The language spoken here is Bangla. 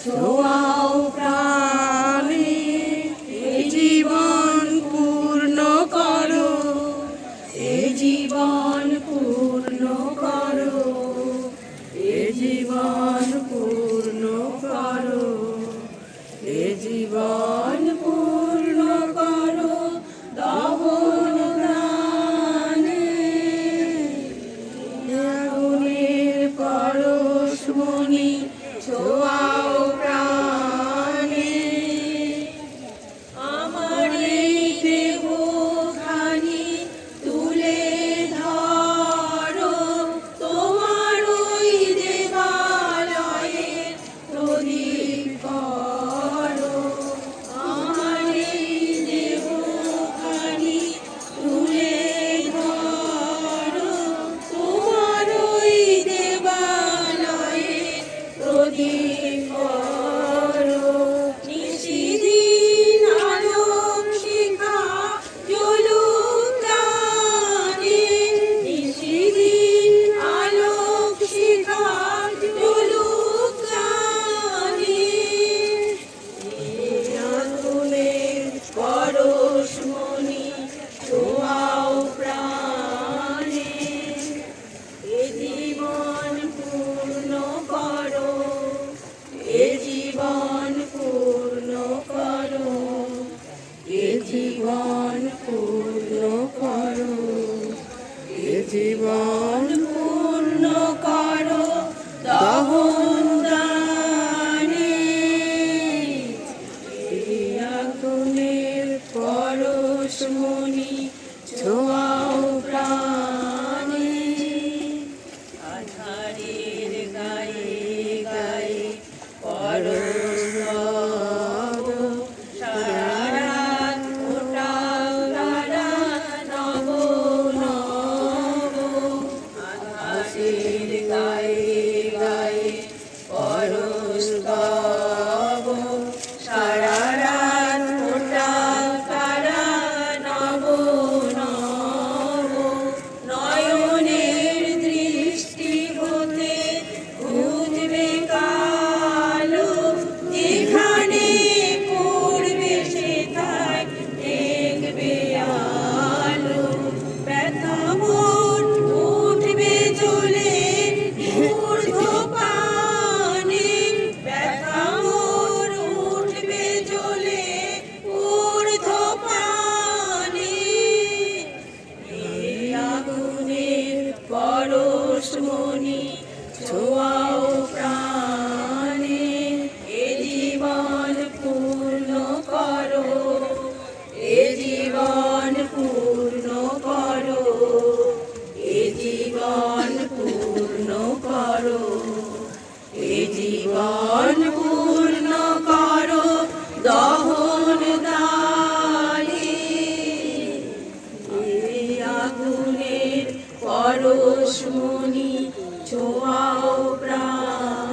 ছোঁয়াও প্রাণে এ জীবন পূর্ণ করো, এ জীবন পূর্ণ করো, এ জীবন পূর্ণ করো, এ জীবন পূর্ণ করো দহন প্রাণে। আগুনের পরশমণি ছোঁয়াও প্রাণে, আমার এই দেহখানি তুলে ধরো, তোমার ওই দেবালয়ে প্রদীপ করো। আমার এই দেহখানি তুলে ধরো, তোমার ওই দেবালয়ে প্রদীপ করো। নিশিদিন আলোক শিখা জ্বলুক প্রাণে, নিশিদিন আলোক শিখা জ্বলুক প্রাণে। আগুনের পরশমণি ছোঁয়াও প্রাণে, এ জীবন পূর্ণ করো, এ জীবন পূর্ণ করো, এ জীবন পূর্ণ করো, এ জীবন পূর্ণ করো দহন দানে। আগুনের পরশমণি ছোঁয়াও প্রাণে, আধারের গায়ে গায়ে পরশ করো, সারা রাত ফোটাও তারা নব নব। আকাশের গায়ে গায়ে পরশ করো, সারা রাত ফোটাও তারা নব নব। নয়নের দৃষ্টি হতে বুঝবে কালো, যেখানে পড়বে সেথায় দেখবে আলো। ব্যথা মন উঠবে জ্বলে ঊর্ধ্বপানে, ব্যথা মন উঠবে জ্বলে ঊর্ধ্বপানে। এই আগুনের পরশমণি ছোঁয়াও প্রাণে, এ জীবন পূর্ণ করো, এ জীবন পূর্ণ করো, এ জীবন পূর্ণ করো, এ জীবন পূর্ণ করো দহন দানে। এই আগুনের পরশমণি ছোঁয়াও প্রাণ।